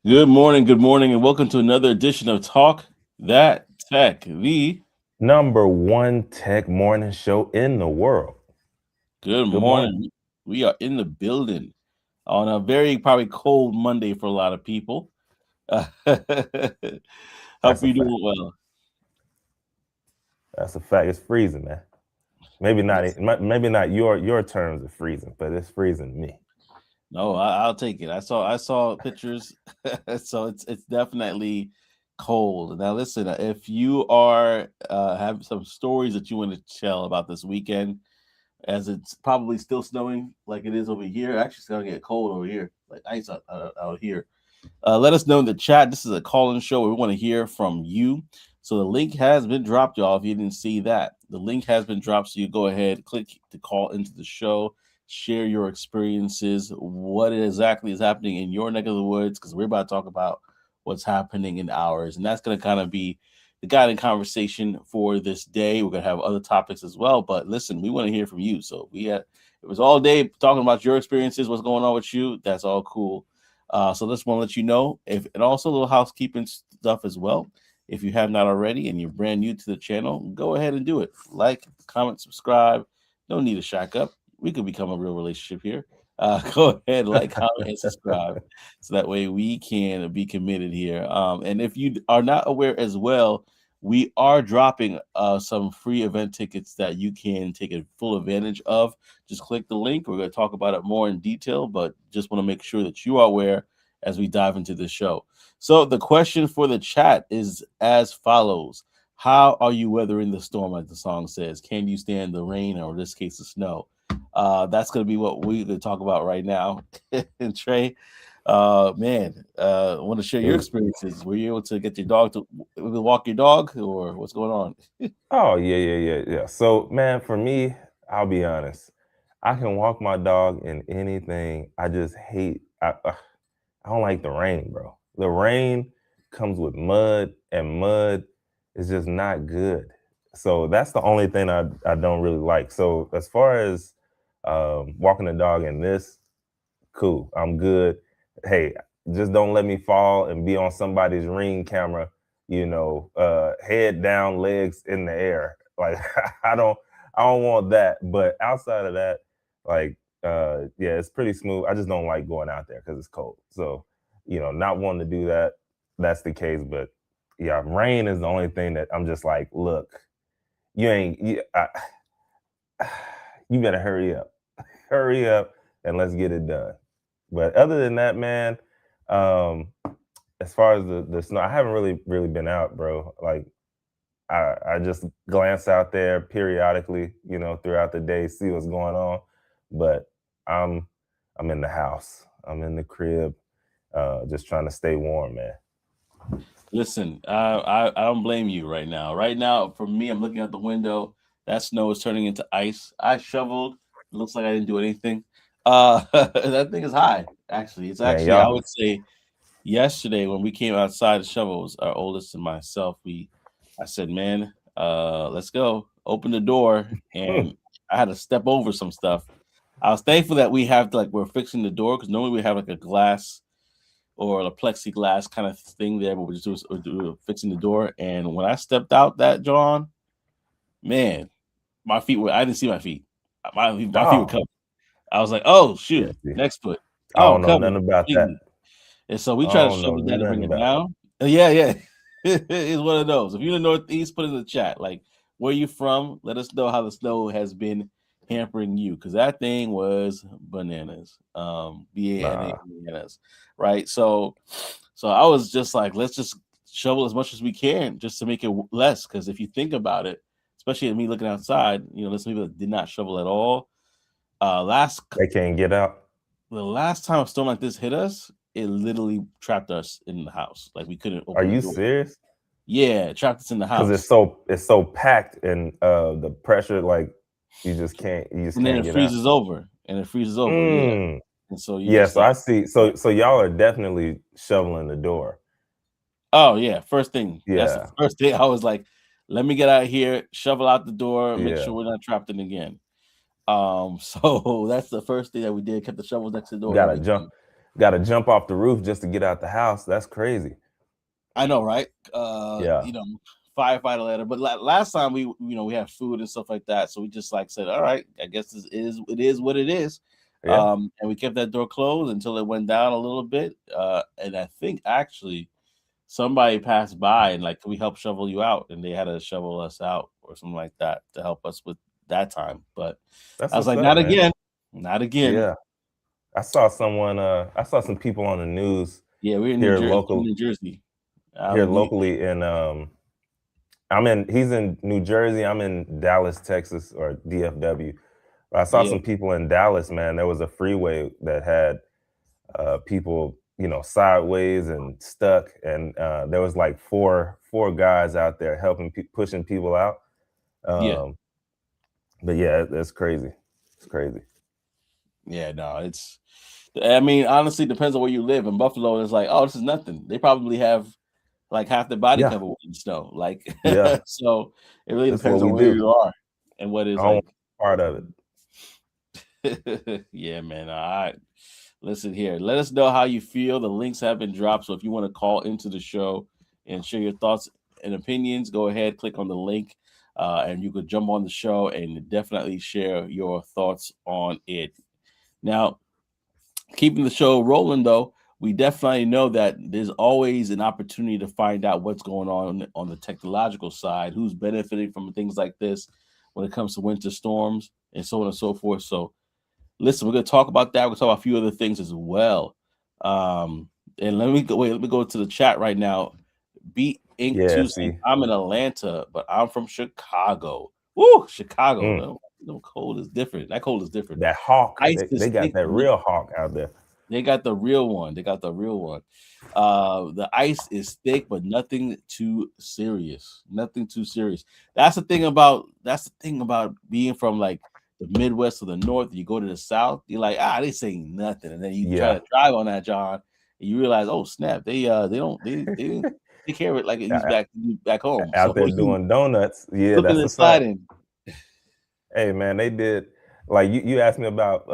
good morning, and welcome to another edition of Talk That Tech. The Number one tech morning show in the world. good Good morning. morning. We are in the building on a very probably cold Monday for a lot of people. Hope That's a you fact. doing well. That's a fact. It's freezing, man. Maybe not. Listen, Maybe not your terms of freezing, but it's freezing me. no, I'll take it. I saw pictures, so it's definitely cold. Now, listen, if you are have some stories that you want to tell about this weekend, as it's probably still snowing like it is over here. Actually, it's gonna get cold over here, like ice out here. Let us know in the chat. This is a call-in show. We want to hear from you. So the link has been dropped, y'all. If you didn't see that, the link has been dropped. So you go ahead, click to call into the show, share your experiences, what exactly is happening in your neck of the woods, because we're about to talk about what's happening in ours, and that's going to kind of be the guiding conversation for this day. We're going to have other topics as well, but listen, we want to hear from you. So it was all day talking about your experiences, what's going on with you. That's all cool. So just want to let you know, if and also a little housekeeping stuff as well. If you have not already and you're brand new to the channel, go ahead and do it. Like, comment, subscribe. No need to shack up. We could become a real relationship here. Go ahead, like, comment, and subscribe, so that way we can be committed here. And if you are not aware as well, we are dropping some free event tickets that you can take a full advantage of. Just click the link. We're going to talk about it more in detail, but just want to make sure that you are aware as we dive into this show. So, the question for the chat is as follows: how are you weathering the storm, like the song says? Can you stand the rain, or in this case, the snow? That's going to be what we're going to talk about right now. And Trey, man, I want to share your Dude. experiences. Were you able to get your dog to walk your dog, or what's going on? Oh yeah. So man, for me, I'll be honest. I can walk my dog in anything. I just hate. I don't like the rain, bro. The rain comes with mud, and mud is just not good. So that's the only thing I don't really like. So as far as walking the dog in this, cool. I'm good. Hey, just don't let me fall and be on somebody's ring camera, head down, legs in the air. Like I don't want that. But outside of that, like yeah, it's pretty smooth. I just don't like going out there because it's cold. So, not wanting to do that, that's the case. But yeah, rain is the only thing that I'm just like, look, you ain't you better hurry up. Hurry up and let's get it done. But other than that, man, um, as far as the snow, I haven't really been out, bro. Like I just glance out there periodically, throughout the day, see what's going on. But I'm I'm in the house. I'm in the crib, just trying to stay warm, man. Listen, I don't blame you right now. Right now, for me, I'm looking out the window. That snow is turning into ice. I shoveled. It looks like I didn't do anything. That thing is high. Actually, it's Man, actually, I y'all, would say, yesterday when we came outside to shovel, it was our oldest and myself. I said, man, let's go. Open the door, and I had to step over some stuff. I was thankful that we have we're fixing the door, because normally we have like a glass or a plexiglass kind of thing there, but we're fixing the door. And when I stepped out that John, man, my feet were I didn't see my feet. My feet were oh covered. I was like, oh yeah, shoot, see, next foot. I Oh, don't know covered nothing about that. completely. And so we I try to don't know shovel that to bring nothing it about that. down. Yeah. It's one of those. If you're in the Northeast, put it in the chat. Like, where you from? Let us know how the snow has been hampering you, because that thing was bananas. Nah, bananas, right? So I was just like, let's just shovel as much as we can just to make it less. Because if you think about it, especially me looking outside, there's some people that did not shovel at all. Last they can't get out. The last time a storm like this hit us, it literally trapped us in the house. Like, we couldn't Are open the you door. serious? Yeah, it trapped us in the Because house. it's so packed and the pressure, like you just And then can't it get out. freezes over. And it freezes over, yeah. Mm. And so you Yeah, just so like, I see. So y'all are definitely shoveling the door. oh yeah, first thing. That's the Yeah, first thing. I was like, let me get out here, shovel out the door, make yeah. sure we're not trapped in again. So that's the first thing that we did. Kept the shovels next to the door, Gotta jump. everything. got to jump off the roof just to get out the house. That's crazy. I know, right? Yeah. Firefighter ladder. But last time we had food and stuff like that, so we just like said, all right, I guess it is what it is. Yeah. And we kept that door closed until it went down a little bit. And I think actually somebody passed by and like, can we help shovel you out? And they had to shovel us out or something like that to help us with that time. But That's I was what's like, up, not man. again, not again. Yeah. I saw some people on the news Yeah, we're in here New Jersey. here locally he's in New Jersey. I'm in Dallas, Texas, or DFW. I saw some people in Dallas, man. There was a freeway that had people, sideways and stuck, and there was like four guys out there helping pushing people out. But yeah, that's crazy. It's crazy. Yeah, no, I mean, honestly, depends on where you live. In Buffalo, it's like, oh, this is nothing. They probably have like half their body Yeah. covered in snow. Like, Yeah. so it really That's depends what on we where do. you are and what is I don't like part of it. Yeah, man. All right. Listen here. Let us know how you feel. The links have been dropped. So if you want to call into the show and share your thoughts and opinions, go ahead, click on the link, and you could jump on the show and definitely share your thoughts on it. Now, keeping the show rolling, though, we definitely know that there's always an opportunity to find out what's going on the technological side, who's benefiting from things like this when it comes to winter storms and so on and so forth. So, listen, we're going to talk about that. We're going to talk about a few other things as well. And let me go to the chat right now. Beat Inc. Yeah, 2 saying, I'm in Atlanta, but I'm from Chicago. Woo, Chicago. No cold is different. That cold is different. That hawk. Ice is They got thick. that real hawk out there. They got the real one. The ice is thick, but nothing too serious. Nothing too serious. That's the thing about being from like the Midwest or the North. You go to the South, you're like, this ain't nothing. And then you try to drive on that, John, and you realize, oh snap, they didn't take care of it like it used back home. Out So there doing donuts. Yeah, looking that's and a fact. sliding. Hey man, they did like you asked me about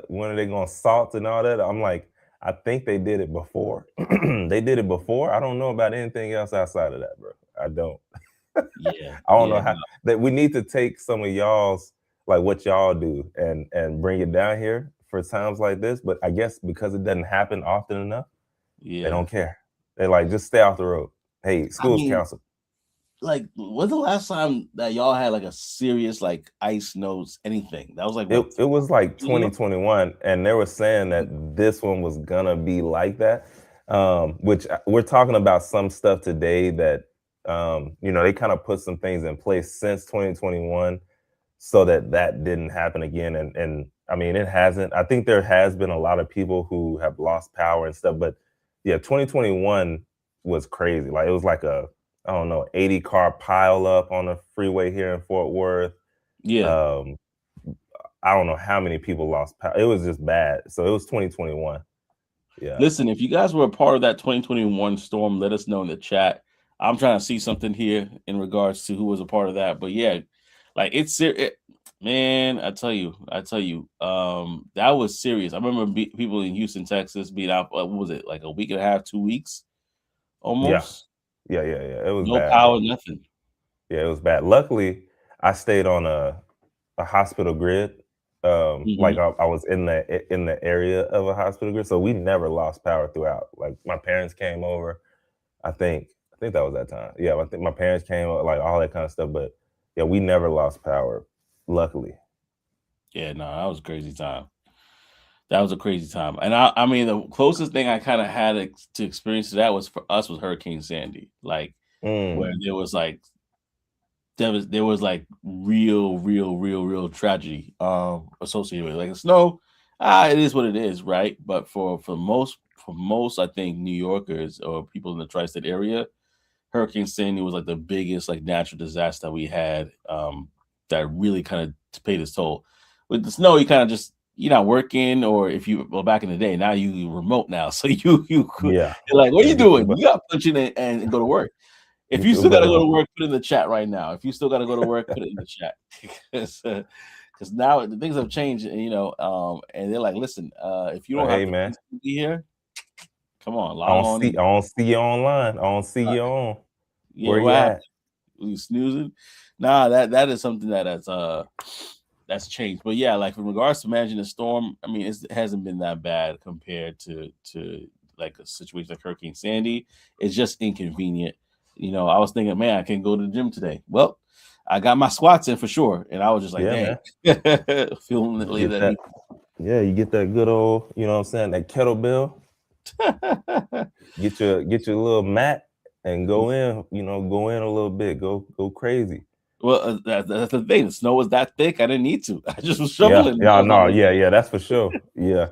when are they gonna salt and all that. I'm like, I think they did it before. They did it before. I don't know about anything else outside of that, bro. I don't. Yeah. I don't know how that we need to take some of y'all's like what y'all do and bring it down here for times like this. But I guess because it doesn't happen often enough, they don't care. They're like, just stay off the road. Hey, schools council. Like, when's the last time that y'all had like a serious like ice snows anything? That was like what? It was like 2021, and they were saying that this one was gonna be like that. Which we're talking about some stuff today that they kind of put some things in place since 2021 so that didn't happen again. And I mean, it hasn't. I think there has been a lot of people who have lost power and stuff, but yeah, 2021 was crazy. Like it was like a, I don't know, 80 car pile up on the freeway here in Fort Worth. Yeah. I don't know how many people lost power. It was just bad. So it was 2021. Yeah. Listen, if you guys were a part of that 2021 storm, let us know in the chat. I'm trying to see something here in regards to who was a part of that. But yeah, like man, I tell you, that was serious. I remember people in Houston, Texas being out, what was it, like a week and a half, 2 weeks almost? Yeah. It was no bad, power, bro. nothing. Yeah, it was bad. Luckily, I stayed on a hospital grid. Like I was in the area of a hospital grid, so we never lost power throughout. Like my parents came over. I think that was that time. Yeah, I think my parents came over, like all that kind of stuff. But yeah, we never lost power. Luckily. Yeah, no, that was a crazy time. That was a crazy time. And I mean, the closest thing I kind of had to experience to that was for us was Hurricane Sandy, like where there was like real tragedy associated with it. Like the snow. It is what it is, right? But for most I think New Yorkers or people in the tri-state area, Hurricane Sandy was like the biggest like natural disaster we had that really kind of paid its toll. With the snow, you kind of just, you're not working, or if you, well, back in the day, now you remote now, so you're like, what are you doing? You got to punch in and go to work. If you still got to go to work, put it in the chat right now. If you still got to go to work, put it in the chat. because now the things have changed, and and they're like, listen, if you don't have Hey to man, physically be here, come on, I log don't on see in. I don't see you online. I don't see Uh, you on. yeah, Where what you happened? at? You snoozing? Nah, that is something that's changed. But yeah, like in regards to managing a storm, I mean, it hasn't been that bad compared to like a situation like Hurricane Sandy. It's just inconvenient. I was thinking, man, I can't go to the gym today. Well, I got my squats in for sure, and I was just like, Yeah, dang, man. feeling it later Get that that. Yeah, you get that good old, you know what I'm saying, that kettlebell. evening. Get your little mat and go in. Go in a little bit. Go crazy. Well, that's the thing. The snow was that thick. I didn't need to. I just was Yeah, shoveling. I yeah, was like, no, yeah, that's for sure. Yeah,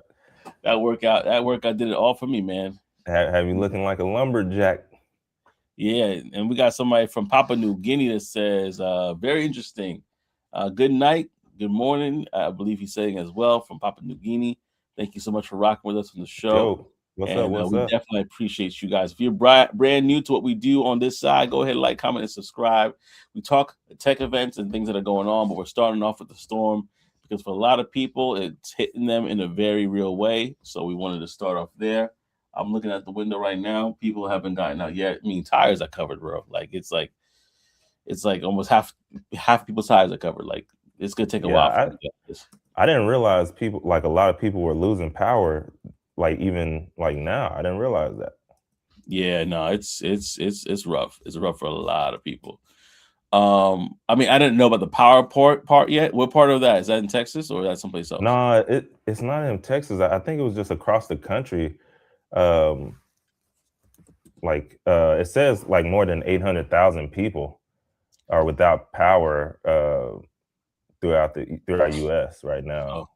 that workout did it all for me, man. have you looking like a lumberjack? Yeah, and we got somebody from Papua New Guinea that says, very interesting. Good night, good morning. I believe he's saying as well from Papua New Guinea. Thank you so much for rocking with us on the show. Yo, what's up? And What's we up? definitely appreciate you guys. If you're brand new to what we do on this side, go ahead, like, comment, and subscribe. We talk tech events and things that are going on, but we're starting off with the storm because for a lot of people, it's hitting them in a very real way. So we wanted to start off there. I'm looking at the window right now. People haven't gotten out yet. I mean, tires are covered, bro. Like it's like almost half people's tires are covered. Like it's gonna take a Yeah, while for them to get this. I didn't realize people like a lot of people were losing power, like even like now. I didn't realize that. Yeah, no, it's rough. It's rough for a lot of people. I mean, I didn't know about the power part yet. What part of that is that in Texas or is that someplace else? No, it's not in Texas. I think it was just across the country. Um, like it says like more than 800,000 people are without power throughout US right now. Oh,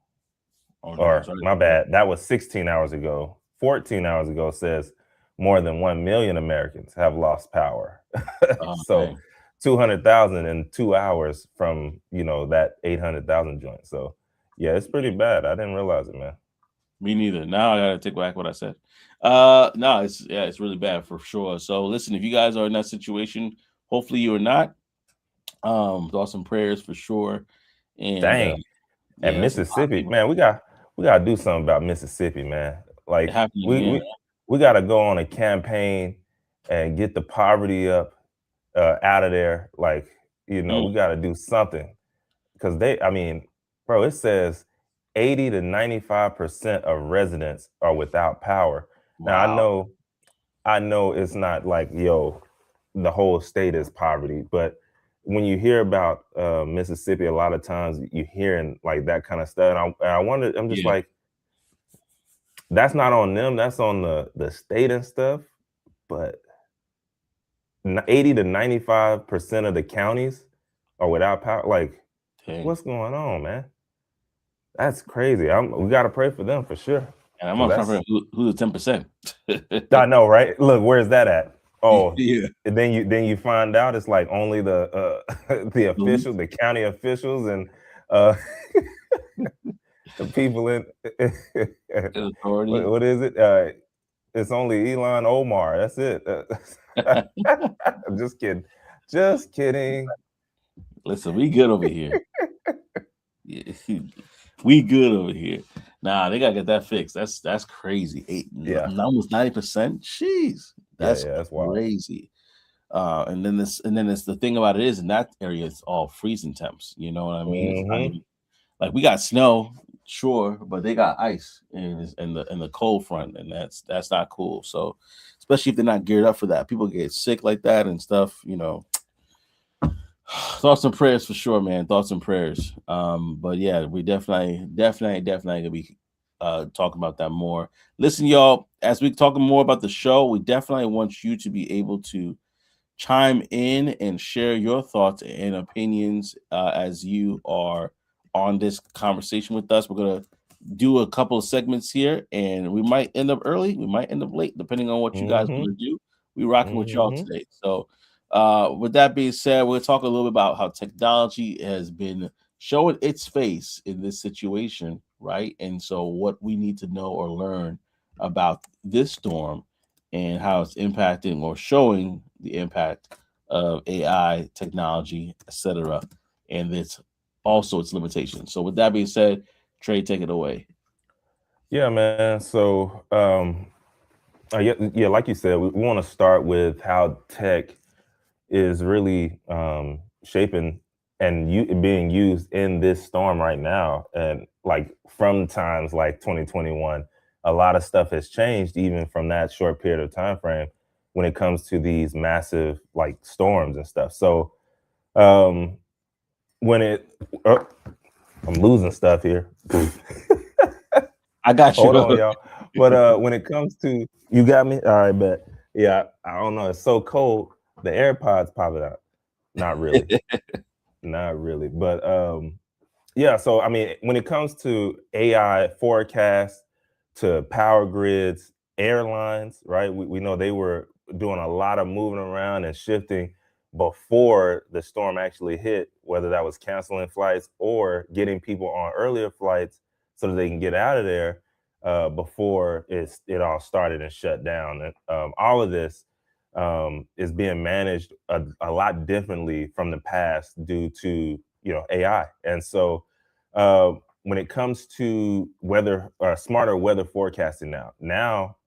oh no, Or sorry. my bad, that was 16 hours ago. 14 hours ago says more than 1 million Americans have lost power. Oh, So dang. 200,000 in 2 hours from, that 800,000 joint. So yeah, it's pretty bad. I didn't realize it, man. Me neither. Now I gotta take back what I said. No, it's really bad for sure. So listen, if you guys are in that situation, hopefully you are not. Thoughts and prayers for sure. And Dang. And yeah, it's a lot of Mississippi, people man, we gotta do something about Mississippi, man. Like happening we again. we we gotta go on a campaign and get the poverty up out of there. Like, Mm, we gotta do something. Because I mean, bro, it says 80 to 95% of residents are without power. Now wow. I know it's not like, the whole state is poverty, but when you hear about Mississippi, a lot of times you hearing like that kind of stuff. And I wonder, I'm just Yeah, like, that's not on them, that's on the state and stuff. But 80 to 95% of the counties are without power. Like, dang. what's going on, man? That's crazy. We gotta pray for them for sure. And I'm Cause not trying to that's figure out who's the 10%. I know, right? Look, where's that at? Oh, Yeah. and then you find out it's like only the the Police officials, the county officials, and uh, the people in and authority. what is it? It's only Elon Omar. That's it. I'm just kidding. Just kidding. Listen, we good over here. Yeah, we good over here. Nah, they gotta get that fixed. That's crazy. Yeah, Almost 90%. Jeez, yeah, that's yeah. That's wild. crazy. And then the thing about it is in that area it's all freezing temps. You know what I mean? It's not Hmm. even like we got snow, sure, but they got ice in the cold front, and that's not cool. So especially if they're not geared up for that, people get sick like that and stuff. Thoughts and prayers for sure, man. Thoughts and prayers. But yeah, we definitely gonna be talking about that more. Listen, y'all, as we talking more about the show, we definitely want you to be able to chime in and share your thoughts and opinions as you are on this conversation with us. We're gonna do a couple of segments here, and we might end up early, we might end up late, depending on what you guys Hmm. want to do. We rocking with y'all Hmm. today. So, with that being said, we'll talk a little bit about how technology has been showing its face in this situation, right? And so, what we need to know or learn about this storm and how it's impacting or showing the impact of AI technology, etc., and its also its limitations. So with that being said, Trey, take it away. Yeah, man. So, yeah, like you said, we want to start with how tech is really shaping and being used in this storm right now. And like from times like 2021, a lot of stuff has changed even from that short period of time frame when it comes to these massive like storms and stuff. So um, when it, oh, I'm losing stuff here. I got Hold on, you. y'all. But when it comes to you got me, all right, bet. Yeah, I don't know. It's so cold. The AirPods popping out. Not really. Not really. But yeah, so I mean, when it comes to AI forecasts, to power grids, airlines, right? We know they were doing a lot of moving around and shifting before the storm actually hit, whether that was canceling flights or getting people on earlier flights so that they can get out of there before it all started and shut down. And all of this is being managed a lot differently from the past due to AI. And so uh, when it comes to weather, smarter weather forecasting now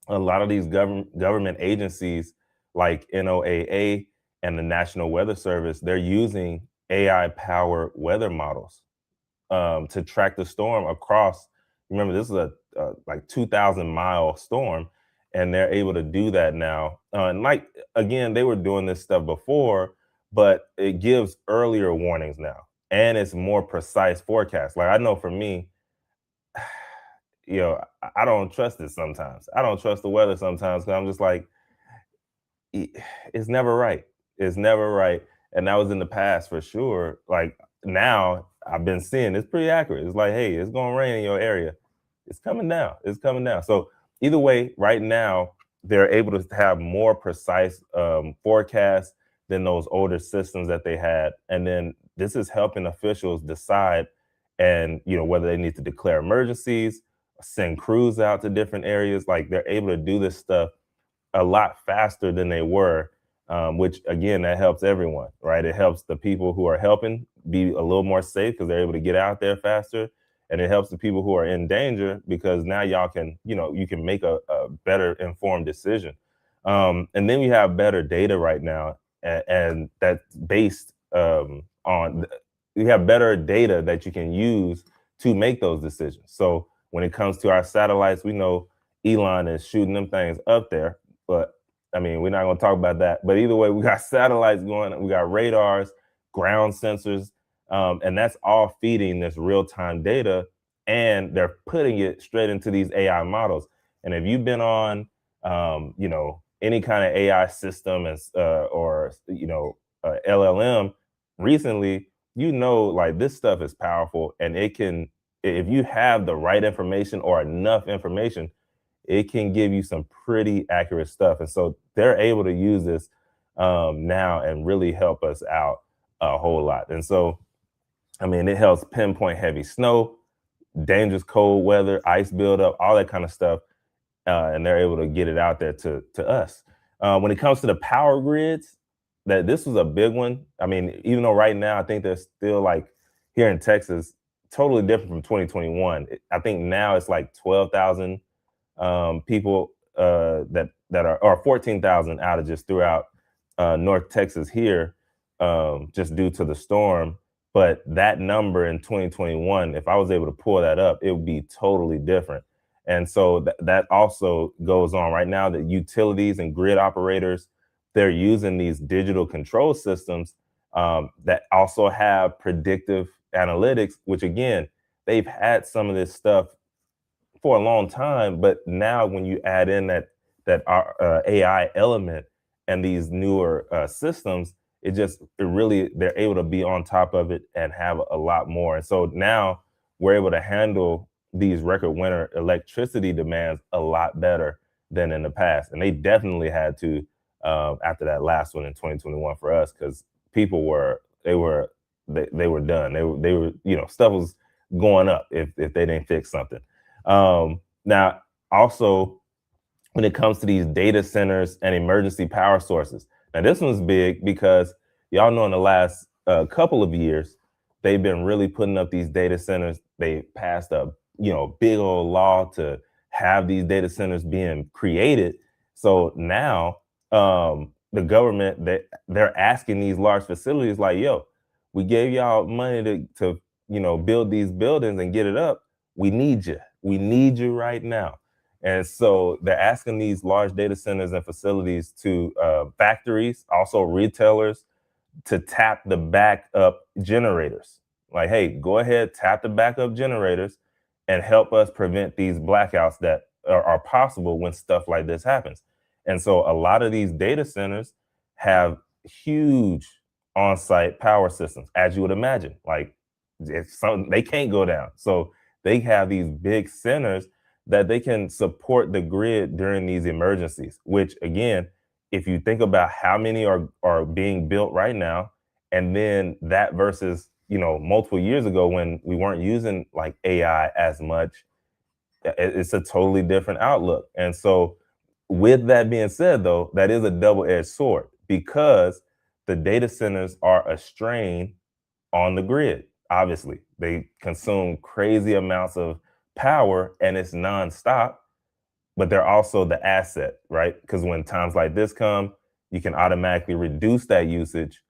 a lot of these government agencies like NOAA and the National Weather Service, they're using AI powered weather models to track the storm across. Remember, this is a like 2,000-mile storm, and they're able to do that now. And like again, they were doing this stuff before, but it gives earlier warnings now, and it's more precise forecast. Like I know for me, I don't trust it sometimes. I don't trust the weather sometimes because I'm just like, it's never right. It's never right. And that was in the past for sure. Like now I've been seeing it's pretty accurate. It's like, hey, it's gonna rain in your area. It's coming down. It's coming down. So either way, right now they're able to have more precise forecasts than those older systems that they had. And then this is helping officials decide and whether they need to declare emergencies, send crews out to different areas. Like they're able to do this stuff a lot faster than they were, which again, that helps everyone, right? It helps the people who are helping be a little more safe because they're able to get out there faster. And it helps the people who are in danger because now y'all can, you can make a better informed decision. And then we have better data right now, and that's based on, you have better data that you can use to make those decisions. So when it comes to our satellites, we know Elon is shooting them things up there, but I mean, we're not going to talk about that. But either way, we got satellites going, we got radars, ground sensors, and that's all feeding this real time data, and they're putting it straight into these AI models. And if you've been on, any kind of AI system or LLM recently, like this stuff is powerful, and it can, if you have the right information or enough information, it can give you some pretty accurate stuff. And so they're able to use this now and really help us out a whole lot. And so, I mean, it helps pinpoint heavy snow, dangerous cold weather, ice buildup, all that kind of stuff. And they're able to get it out there to us. When it comes to the power grids, that this was a big one. I mean, even though right now I think they're still like here in Texas, totally different from 2021. I think now it's like 12,000 people that are, or 14,000 outages throughout North Texas here, just due to the storm. But that number in 2021, if I was able to pull that up, it would be totally different. And so that also goes on right now. That utilities and grid operators, they're using these digital control systems that also have predictive analytics, which again, they've had some of this stuff for a long time, but now when you add in that AI element and these newer systems, it really, they're able to be on top of it and have a lot more. And so now we're able to handle these record winter electricity demands a lot better than in the past. And they definitely had to after that last one in 2021 for us, because people they were done. They were stuff was going up if they didn't fix something. Now, also, when it comes to these data centers and emergency power sources, now this one's big because y'all know in the last couple of years, they've been really putting up these data centers. They passed a big old law to have these data centers being created. So now the government, they're asking these large facilities like, yo, we gave y'all money to build these buildings and get it up. We need you. We need you right now. And so they're asking these large data centers and facilities to factories, also retailers, to tap the backup generators. Like, hey, go ahead, tap the backup generators and help us prevent these blackouts that are possible when stuff like this happens. And so a lot of these data centers have huge on-site power systems, as you would imagine. Like, if they can't go down. So they have these big centers that they can support the grid during these emergencies, which again, if you think about how many are being built right now, and then that versus multiple years ago when we weren't using like AI as much, it's a totally different outlook. And so, with that being said, though, that is a double-edged sword because the data centers are a strain on the grid. Obviously, they consume crazy amounts of power and it's nonstop, but they're also the asset, right? Because when times like this come, you can automatically reduce that usage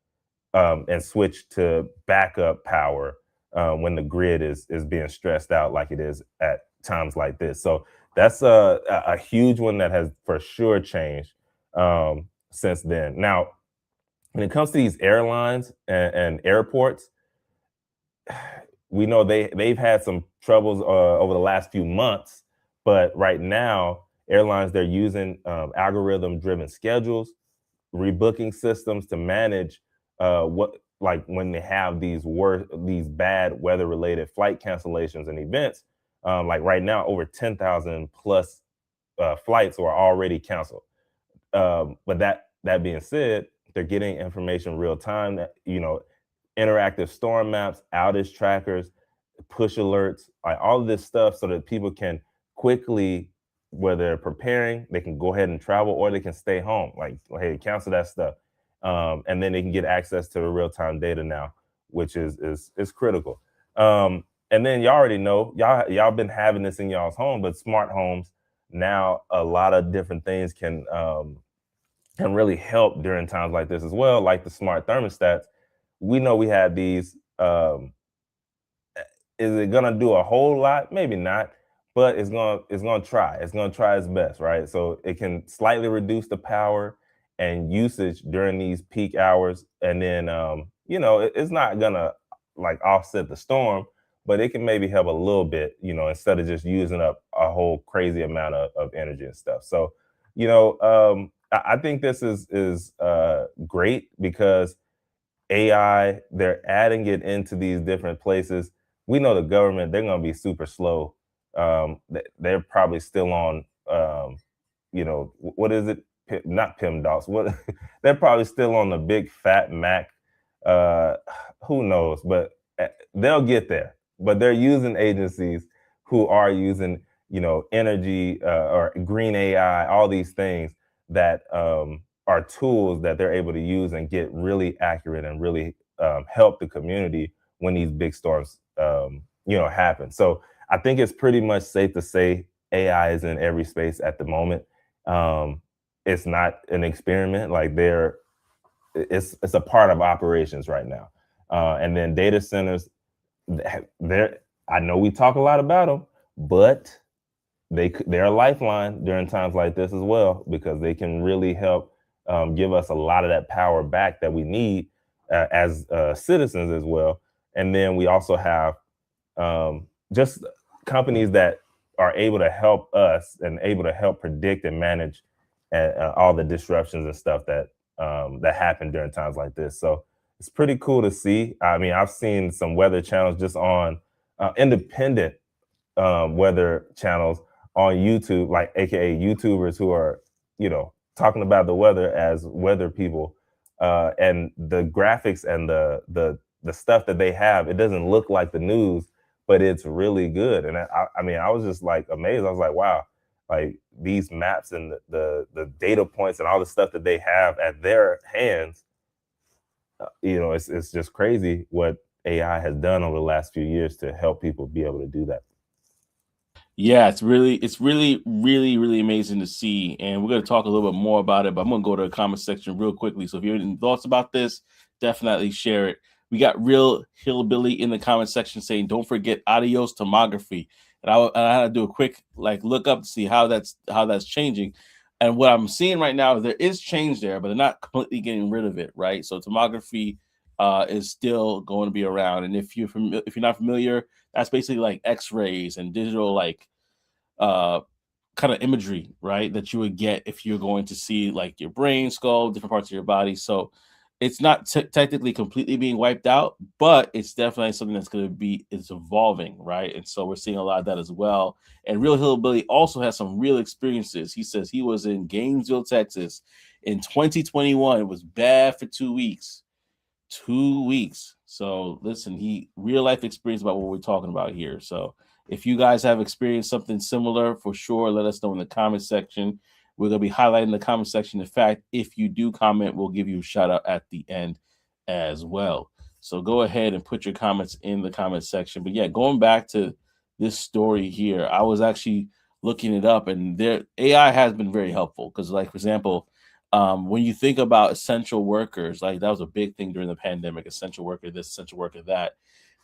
and switch to backup power when the grid is being stressed out like it is at times like this. So that's a huge one that has for sure changed since then. Now, when it comes to these airlines and airports, we know they've had some troubles over the last few months, but right now airlines, they're using algorithm driven schedules, rebooking systems to manage what, like when they have these bad weather related flight cancellations and events. Like right now, over 10,000 plus flights are already canceled. But that being said, they're getting information real time. That interactive storm maps, outage trackers, push alerts, like all of this stuff, so that people can quickly, whether they're preparing, they can go ahead and travel, or they can stay home. Like, hey, cancel that stuff, and then they can get access to the real time data now, which is critical. And then y'all already know, y'all been having this in y'all's home, but smart homes now, a lot of different things can really help during times like this as well, like the smart thermostats. We know we have these. Is it gonna do a whole lot? Maybe not, but it's gonna try. It's gonna try its best, right? So it can slightly reduce the power and usage during these peak hours, and then it's not gonna like offset the storm, but it can maybe help a little bit, instead of just using up a whole crazy amount of energy and stuff. So, I think this is great because AI, they're adding it into these different places. We know the government, they're going to be super slow. They're probably still on, what is it? Not PIMDOS. What? They're probably still on the big fat Mac. Uh, who knows? But they'll get there. But they're using agencies who are using, energy or green AI, all these things that are tools that they're able to use and get really accurate and really help the community when these big storms, happen. So I think it's pretty much safe to say AI is in every space at the moment. It's not an experiment; like it's a part of operations right now. And then data centers, they're I know we talk a lot about them, but they're a lifeline during times like this as well, because they can really help give us a lot of that power back that we need as citizens as well. And then we also have just companies that are able to help us and able to help predict and manage all the disruptions and stuff that happen during times like this. So it's pretty cool to see. I mean, I've seen some weather channels just on independent weather channels on YouTube, like AKA YouTubers who are, talking about the weather as weather people, and the graphics and the stuff that they have. It doesn't look like the news, but it's really good. And I mean, I was just like amazed. I was like, wow, like these maps and the data points and all the stuff that they have at their hands. It's just crazy what AI has done over the last few years to help people be able to do that. Yeah, it's really, really, really amazing to see. And we're gonna talk a little bit more about it, but I'm gonna go to the comment section real quickly. So if you have any thoughts about this, definitely share it. We got Real Hillbilly in the comment section saying, "Don't forget adios tomography." And I had to do a quick like look up to see how that's changing. And what I'm seeing right now, there is change there, but they're not completely getting rid of it, right? So tomography is still going to be around. And if you're not familiar, that's basically like X-rays and digital like uh kind of imagery, right? That you would get if you're going to see like your brain, skull, different parts of your body. So it's not technically completely being wiped out, but it's definitely something that's going to be it's evolving, right? And so we're seeing a lot of that as well. And Real Hillbilly also has some real experiences. He says he was in Gainesville, Texas in 2021. It was bad for 2 weeks. 2 weeks. So listen, he real life experience about what we're talking about here. So if you guys have experienced something similar, for sure, let us know in the comment section. We're gonna be highlighting the comment section. In fact, if you do comment, we'll give you a shout out at the end as well. So go ahead and put your comments in the comment section. But yeah, going back to this story here, I was actually looking it up, and their AI has been very helpful because, like for example, when you think about essential workers, like that was a big thing during the pandemic, essential worker this, essential worker that.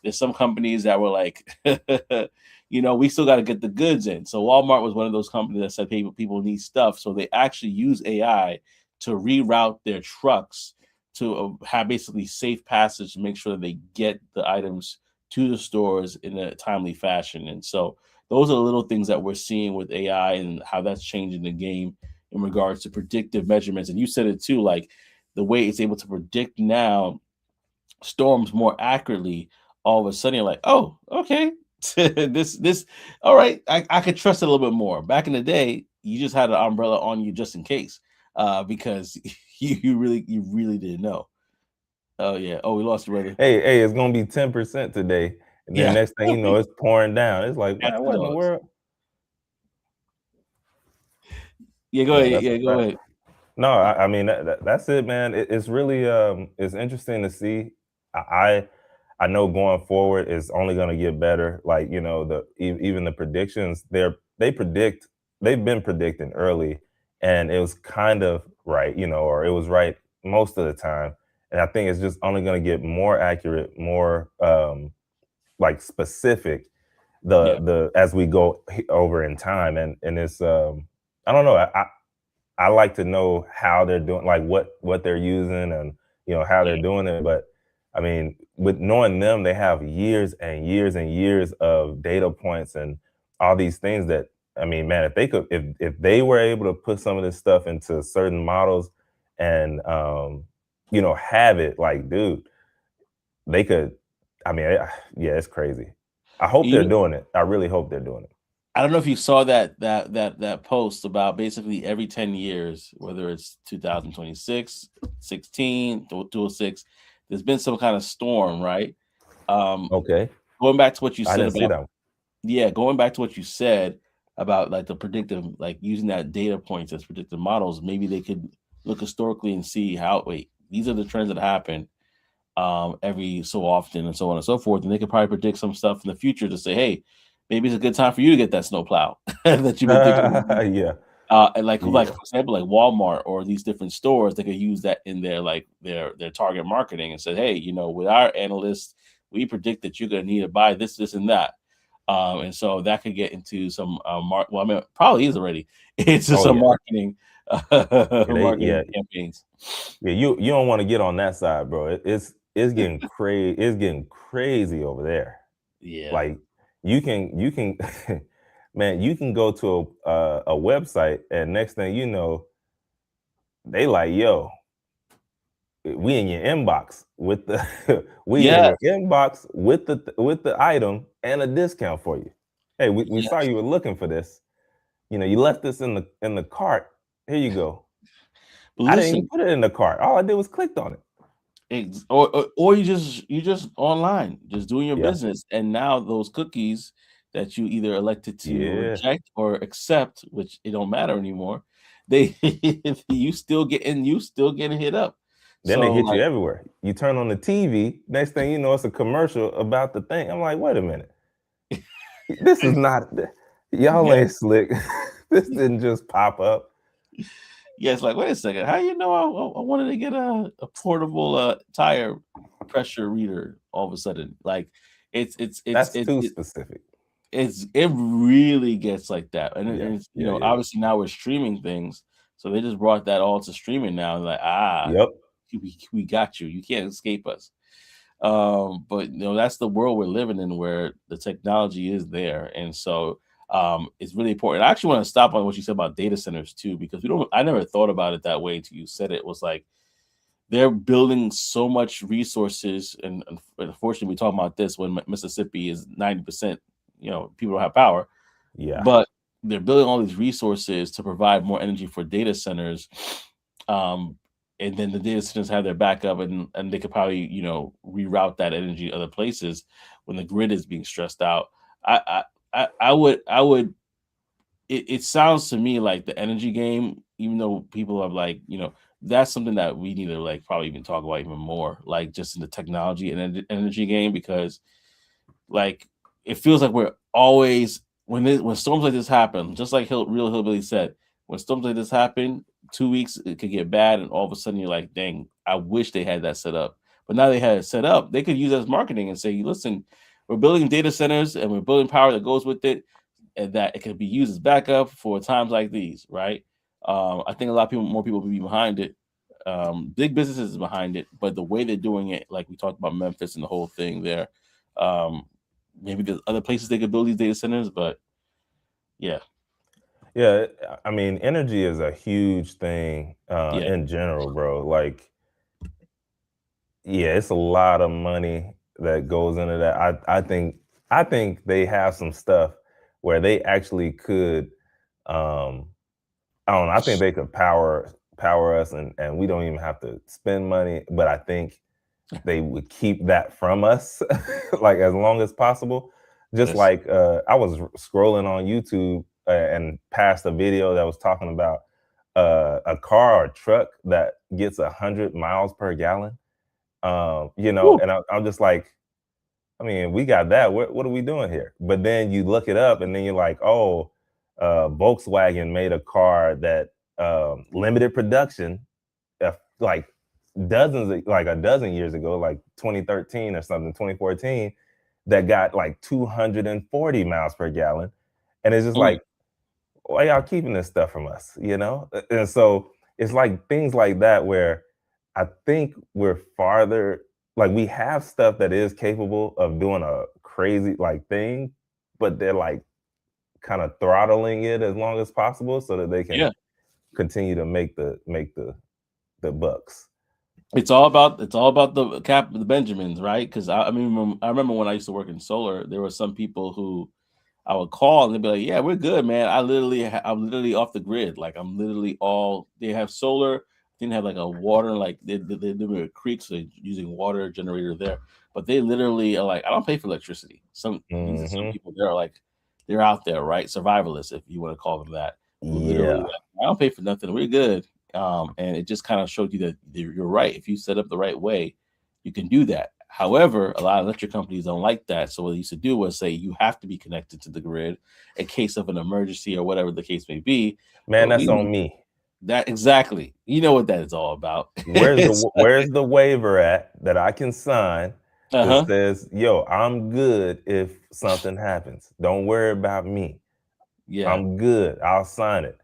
There's some companies that were like, we still got to get the goods in. So Walmart was one of those companies that said people need stuff. So they actually use AI to reroute their trucks to have basically safe passage to make sure that they get the items to the stores in a timely fashion. And so those are the little things that we're seeing with AI and how that's changing the game in regards to predictive measurements. And you said it too, like the way it's able to predict now storms more accurately. All of a sudden, you're like, oh, okay, this, all right, I could trust it a little bit more. Back in the day, you just had an umbrella on you just in case, because you really didn't know. Oh yeah. Oh, we lost you, brother. Hey, it's gonna be 10% today, and then Yeah, next thing you know, it's pouring down. It's like, that's man, the what in the dogs. world? Yeah, go Yeah, ahead. that's Yeah, a go fact. ahead. No, I mean that's it, man. It's really it's interesting to see. I I know going forward it's only going to get better. Like even the predictions, they've been predicting early, and it was kind of right, or it was right most of the time. And I think it's just only going to get more accurate, more like specific Yeah. the as we go over in time, and it's I don't know. I like to know how they're doing, like what they're using, and how they're Yeah. doing it. But I mean, with knowing them, they have years and years and years of data points and all these things that I mean, man, if they were able to put some of this stuff into certain models and have it like, dude, they could. I mean, yeah, it's crazy. I hope they're You doing it. I really hope they're doing it. I don't know if you saw that post about basically every 10 years, whether it's 2026, 16, 206, there's been some kind of storm, right? Um, Okay, going back to what you I said didn't see about that one. yeah, going back to what you said about like the predictive, like using that data points as predictive models, maybe they could look historically and see how wait, these are the trends that happen every so often and so on and so forth. And they could probably predict some stuff in the future to say, hey, maybe it's a good time for you to get that snowplow that you've been thinking. Yeah, And like yeah. for example, like Walmart or these different stores, they could use that in their like their target marketing and say, hey, with our analysts, we predict that you're going to need to buy this, this, and that. And so that could get into some well, I mean, probably is already into Oh some yeah. marketing Yeah, they marketing yeah, campaigns. yeah, you don't wanna get on that side, bro. It's getting it's getting crazy over there. Yeah. Like, you can man, you can go to a website, and next thing you know, they like, "Yo, we in your inbox with the we in Yes. your inbox with the item and a discount for you. Hey, we saw Yes. you were looking for this. You left this in the cart. Here you go." But I didn't even listen, put it in the cart. All I did was clicked on it. or you just online, just doing your Yeah. business, and now those cookies that you either elected to Yeah. reject or accept, which it don't matter anymore, they you still getting hit up. Then they So hit you like, everywhere. You turn on the TV, next thing you know, it's a commercial about the thing. I'm like, wait a minute. This is not, y'all yeah, ain't slick. This didn't just pop up. yeah, it's like, wait a second, how you know I wanted to get a portable tire pressure reader all of a sudden? Like, it's it's it's That's it, too it specific. it really gets like that, and, Yeah, it's yeah, yeah, yeah. obviously now we're streaming things, so they just brought that all to streaming now. Like, Yep. we got you. You can't escape us. But that's the world we're living in, where the technology is there, and so it's really important. I actually want to stop on what you said about data centers too, because we don't. I never thought about it that way until you said it. Was like they're building so much resources, and unfortunately, we talk about this when Mississippi is 90%. People don't have power, Yeah. but they're building all these resources to provide more energy for data centers. Um, and then the data centers have their backup, and they could probably, reroute that energy other places when the grid is being stressed out. I would. It sounds to me like the energy game, even though people have like, that's something that we need to like probably even talk about even more, like just in the technology and energy game, because like, it feels like we're always when storms like this happen, just like Real Hillbilly said, when storms like this happen, 2 weeks it could get bad, and all of a sudden you're like, dang, I wish they had that set up. But now they had it set up, they could use it as marketing and say, listen, we're building data centers and we're building power that goes with it, and that it can be used as backup for times like these, right? I think a lot of more people will be behind it. Big businesses behind it, but the way they're doing it, like we talked about Memphis and the whole thing there, um, maybe there's other places they could build these data centers, but yeah, Yeah. I mean, energy is a huge thing yeah, in general, bro. Like, yeah, it's a lot of money that goes into that. I think they have some stuff where they actually could um I don't know, I think they could power us, and we don't even have to spend money, but I think they would keep that from us like as long as possible. Just this. like I was scrolling on YouTube and passed a video that was talking about a car or truck that gets 100 miles per gallon. Woo. And I'm just like, I mean, we got that. What are we doing here? But then you look it up, and then you're like, oh, Volkswagen made a car that limited production, like like a dozen years ago, like 2013 or something, 2014, that got like 240 miles per gallon, and it's just Mm, like, why y'all keeping this stuff from us? And so it's like things like that where I think we're farther, like we have stuff that is capable of doing a crazy like thing, but they're like kind of throttling it as long as possible so that they can yeah, continue to make the bucks. it's all about the Benjamins, right? Because I remember when I used to work in solar, there were some people who I would call and they'd be like, "Yeah, we're good, man. I'm literally off the grid. Like I'm literally all they have solar. They have like a water, like they live in a creek, so they're using water generator there. But they literally are like, I don't pay for electricity. These are some Hmm. people. They're like, they're out there, right? Survivalists, if you want to call them that, who literally Yeah. like, I don't pay for nothing. We're good. And it just kind of showed you that you're right. If you set up the right way, you can do that. However, a lot of electric companies don't like that. So what they used to do was say you have to be connected to the grid in case of an emergency or whatever the case may be. Man, But that's we know on me. that exactly. You know what that is all about. Where's the where's the waiver at that I can sign that Uh-huh. says, "Yo, I'm good if something happens. Don't worry about me. Yeah. I'm good. I'll sign it.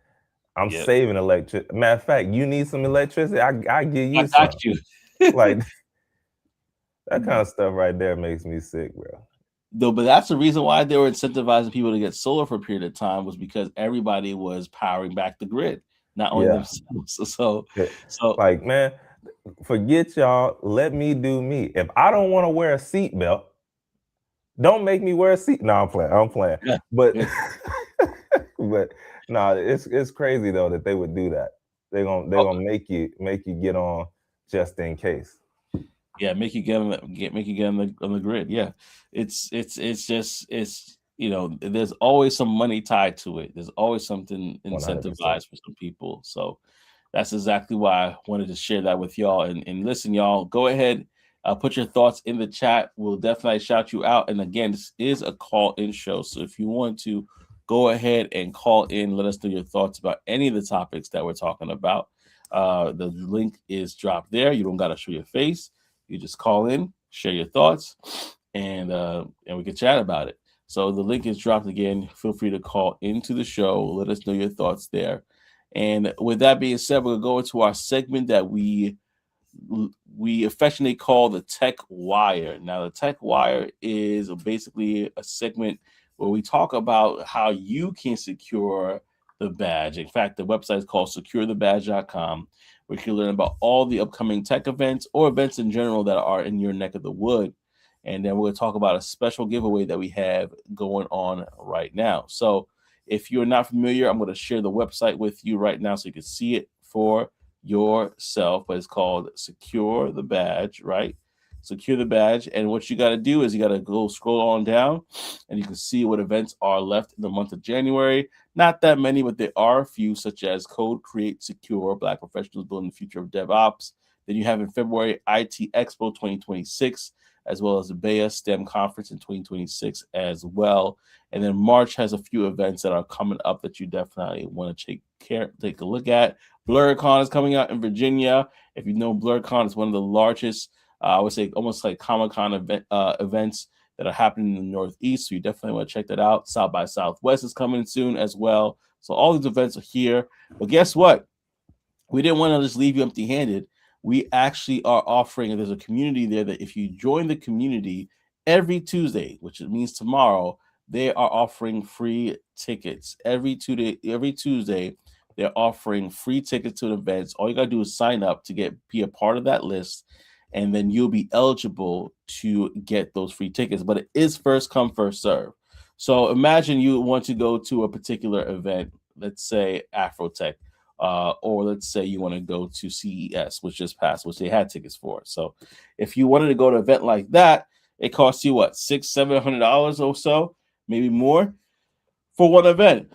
I'm Yeah. saving electric." Matter of fact, you need some electricity, I give I you got some. you. Like that kind of stuff right there makes me sick, bro. Though, but that's the reason why they were incentivizing people to get solar for a period of time, was because everybody was powering back the grid, not only Yeah. themselves. So Like, man, forget y'all. Let me do me. If I don't want to wear a seatbelt, don't make me wear a seat. No, I'm playing. I'm playing. yeah, But yeah, but no, it's crazy though that they would do that. They're gonna make you get on just in case. yeah, make you get on make you get on the grid. Yeah, it's just there's always some money tied to it. There's always something 100%. incentivized for some people. So That's exactly why I wanted to share that with y'all. And listen, y'all, go ahead, put your thoughts in the chat. We'll definitely shout you out. And again, this is a call-in show, so if you want to go ahead and call in, let us know your thoughts about any of the topics that we're talking about. The link is dropped there. You don't got to show your face. You just call in, share your thoughts, and we can chat about it. So the link is dropped again. Feel free to call into the show. Let us know your thoughts there. And with that being said, we're going to go into our segment that we affectionately call the Tech Wire. Now, the Tech Wire is basically a segment where we talk about how you can secure the badge. In fact, the website is called securethebadge.com, where you can learn about all the upcoming tech events or events in general that are in your neck of the wood. And then we're going to talk about a special giveaway that we have going on right now. So if you're not familiar, I'm going to share the website with you right now so you can see it for yourself. But it's called Secure the Badge, right? Secure the Badge. And what you got to do is you got to go scroll on down and you can see what events are left in the month of January. Not that many, but there are a few, such as Code, Create, Secure, Black Professionals Building the Future of DevOps. Then you have in February, IT Expo 2026, as well as the BEA STEM Conference in 2026 as well. And then March has a few events that are coming up that you definitely want to take a look at. BlurCon is coming out in Virginia. If you know, BlurCon is one of the largest, I would say almost like Comic-Con events that are happening in the Northeast. So you definitely want to check that out. South by Southwest is coming soon as well. So all these events are here. But guess what? We didn't want to just leave you empty-handed. We actually are offering, and there's a community there that if you join the community every Tuesday, which means tomorrow, they are offering free tickets every Tuesday. They're offering free tickets to the events. All you gotta do is sign up to be a part of that list, and then you'll be eligible to get those free tickets. But it is first come, first serve. So imagine you want to go to a particular event, let's say Afrotech, or let's say you want to go to CES, which just passed, which they had tickets for. So if you wanted to go to an event like that, it costs you what, $600-700 or so, maybe more, for one event.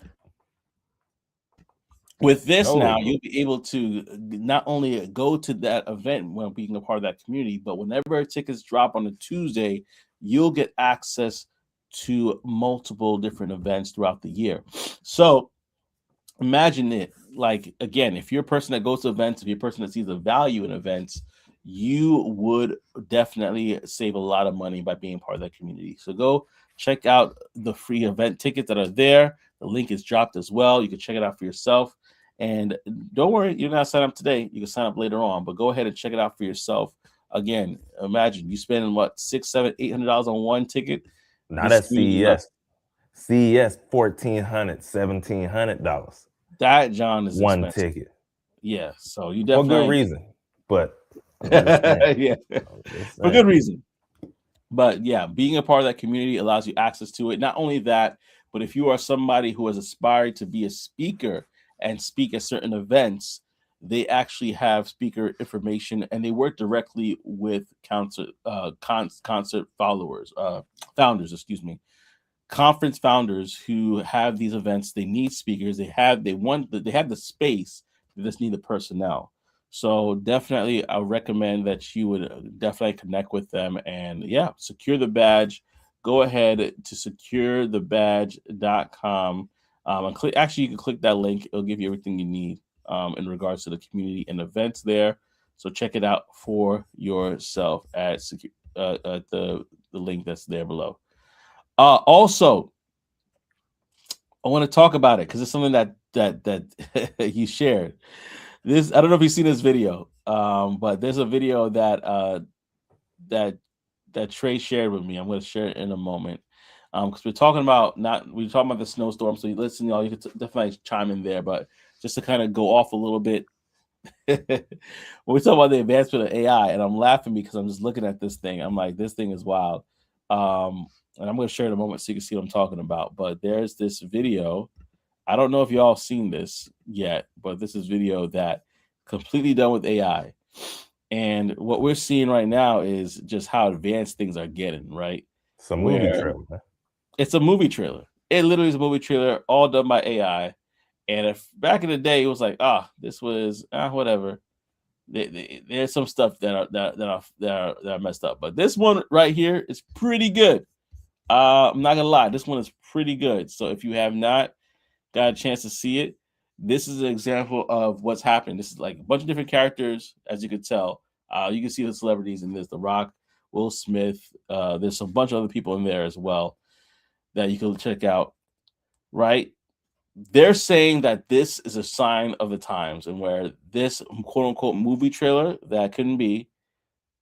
With this now, you'll be able to not only go to that event when being a part of that community, but whenever tickets drop on a Tuesday, you'll get access to multiple different events throughout the year. So imagine it, like, again, if you're a person that goes to events, if you're a person that sees the value in events, you would definitely save a lot of money by being part of that community. So go check out the free event tickets that are there. The link is dropped as well. You can check it out for yourself. And don't worry, you're not sign up today. You can sign up later on, but go ahead and check it out for yourself. Again, imagine you spending what, $600, $700, $800 on one ticket. Not at CES. CES $1,400, $1,700. That, John, is one expensive. ticket. Yeah, so you definitely for good reason, but yeah, for good reason. But yeah, being a part of that community allows you access to it. Not only that, but if you are somebody who has aspired to be a speaker and speak at certain events, they actually have speaker information and they work directly with concert founders, conference founders who have these events. They need speakers. They have the space. They just need the personnel. So definitely, I recommend that you would definitely connect with them. And yeah, secure the badge. Go ahead to securethebadge.com. And actually, you can click that link. It'll give you everything you need in regards to the community and events there. So check it out for yourself at the link that's there below. Also, I want to talk about it because it's something that you shared. This, I don't know if you've seen this video, but there's a video that Trey shared with me. I'm going to share it in a moment because we're talking about the snowstorm. So listen, y'all, you can definitely chime in there, but just to kind of go off a little bit. When we talk about the advancement of AI, and I'm laughing because I'm just looking at this thing. I'm like, this thing is wild. And I'm going to share it in a moment so you can see what I'm talking about. But there's this video. I don't know if y'all seen this yet, but this is video that completely done with AI. And what we're seeing right now is just how advanced things are getting, right? It's a movie trailer. It's a movie trailer. It literally is a movie trailer, all done by AI. And if back in the day, it was like, this was whatever. There's some stuff that are messed up, but this one right here is pretty good. I'm not gonna lie, this one is pretty good. So if you have not got a chance to see it, this is an example of what's happening. This is like a bunch of different characters, as you could tell. You can see the celebrities in this: The Rock, Will Smith. There's a bunch of other people in there as well that you can check out. Right? They're saying that this is a sign of the times, and where this quote unquote movie trailer that couldn't be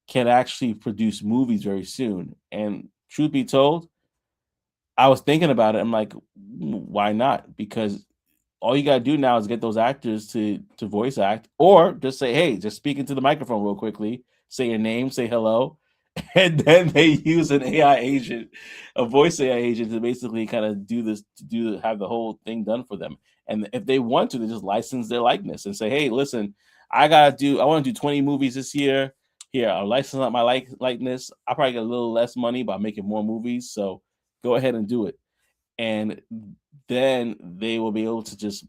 can actually produce movies very soon. And truth be told, I was thinking about it. I'm like, why not? Because all you gotta do now is get those actors to voice act, or just say, "Hey, just speak into the microphone real quickly, say your name, say hello," and then they use an AI agent, a voice AI agent, to basically kind of do this, have the whole thing done for them. And if they want to, they just license their likeness and say, "Hey, listen, I want to do 20 movies this year. Here, I'll license out my likeness. I probably get a little less money by making more movies, so go ahead and do it." And then they will be able to just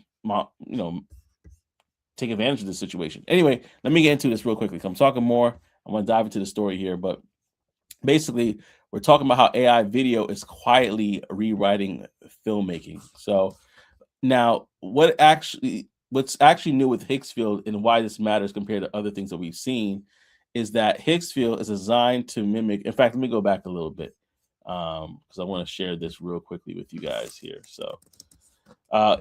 take advantage of the situation. Anyway, let me get into this real quickly. I'm talking more. I'm going to dive into the story here, but basically, we're talking about how AI video is quietly rewriting filmmaking. So now, what's actually new with Higgsfield and why this matters compared to other things that we've seen is that Higgsfield is designed to mimic. In fact, let me go back a little bit because I want to share this real quickly with you guys here. So,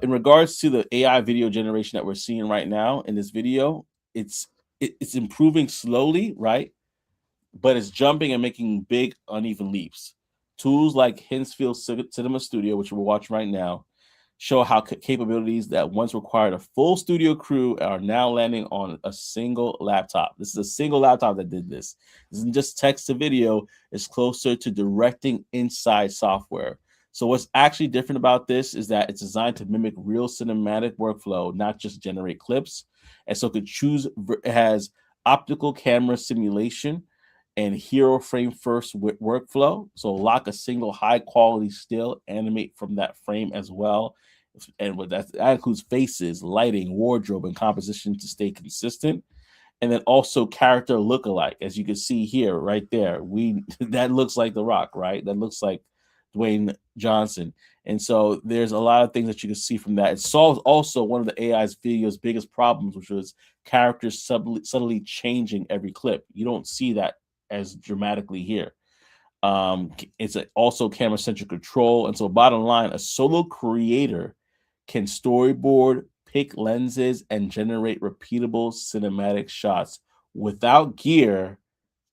in regards to the AI video generation that we're seeing right now in this video, it's improving slowly, right? But it's jumping and making big uneven leaps. Tools like Higgsfield Cinema Studio, which we're watching right now, show how capabilities that once required a full studio crew are now landing on a single laptop. This is a single laptop that did this. This isn't just text to video, it's closer to directing inside software. So what's actually different about this is that it's designed to mimic real cinematic workflow, not just generate clips. And so it has optical camera simulation and hero frame first workflow. So lock a single high quality still, animate from that frame as well. And that includes faces, lighting, wardrobe, and composition to stay consistent. And then also character lookalike, as you can see here, right there. That looks like The Rock, right? That looks like Dwayne Johnson. And so there's a lot of things that you can see from that. It solves also one of the AI's video's biggest problems, which was characters subtly changing every clip. You don't see that as dramatically here. It's also camera centric control. And so, bottom line, a solo creator can storyboard, pick lenses, and generate repeatable cinematic shots without gear,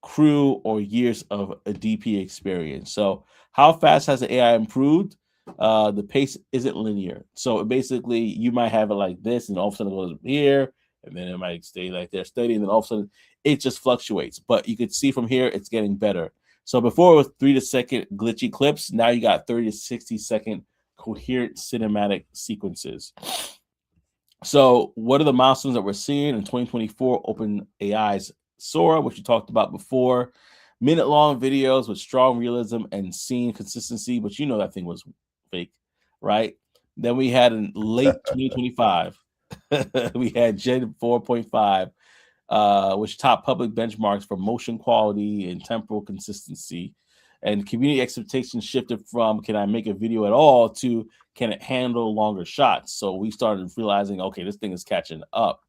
crew, or years of a DP experience. So, how fast has the AI improved? The pace isn't linear. So, basically, you might have it like this, and all of a sudden it goes here, and then it might stay like there steady, and then all of a sudden it just fluctuates. But you could see from here it's getting better. So before it was 3 to 6 second glitchy clips, now you got 30 to 60 second coherent cinematic sequences. So what are the milestones that we're seeing in 2024? OpenAI's Sora, which we talked about before, minute-long videos with strong realism and scene consistency, but you know that thing was fake, right? Then we had in late 2025, we had Gen 4.5, which topped public benchmarks for motion quality and temporal consistency. And community expectations shifted from can I make a video at all to can it handle longer shots? So we started realizing, okay, this thing is catching up.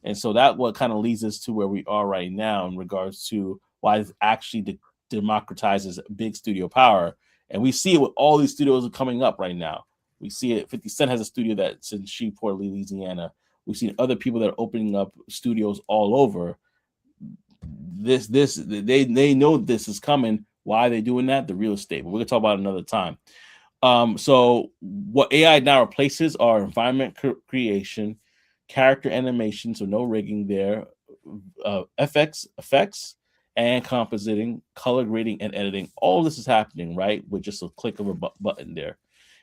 And so that what kind of leads us to where we are right now in regards to why it actually democratizes big studio power. And we see it with all these studios coming up right now. We see it. 50 Cent has a studio that's in Shreveport, Louisiana. We've seen other people that are opening up studios all over. They know this is coming. Why are they doing that? The real estate. But we're gonna talk about it another time. So what AI now replaces are environment creation, character animation, so no rigging there, effects, and compositing, color grading, and editing. All this is happening, right, with just a click of a button there.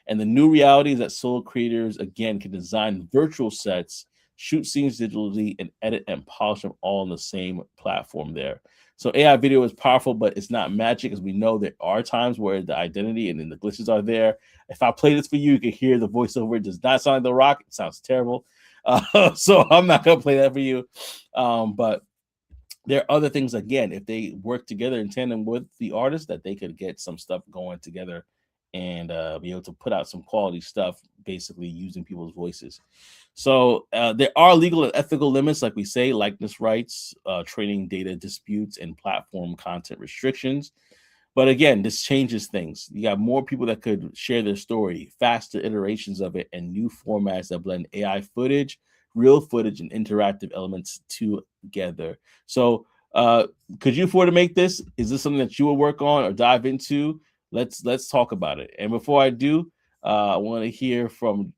And the new reality is that solo creators, again, can design virtual sets, shoot scenes digitally, and edit and polish them all on the same platform there. So AI video is powerful, but it's not magic, as we know there are times where the identity and then the glitches are there. If I play this for you, you can hear the voiceover. It does not sound like The Rock. It sounds terrible. So I'm not gonna play that for you. But there are other things, again, if they work together in tandem with the artist, that they could get some stuff going together and be able to put out some quality stuff, basically using people's voices. So there are legal and ethical limits, like we say, likeness rights, training data disputes, and platform content restrictions. But again, this changes things. You got more people that could share their story, faster iterations of it, and new formats that blend AI footage, real footage, and interactive elements together. So, could you afford to make this? Is this something that you will work on or dive into? Let's talk about it. And before I do, I want to hear from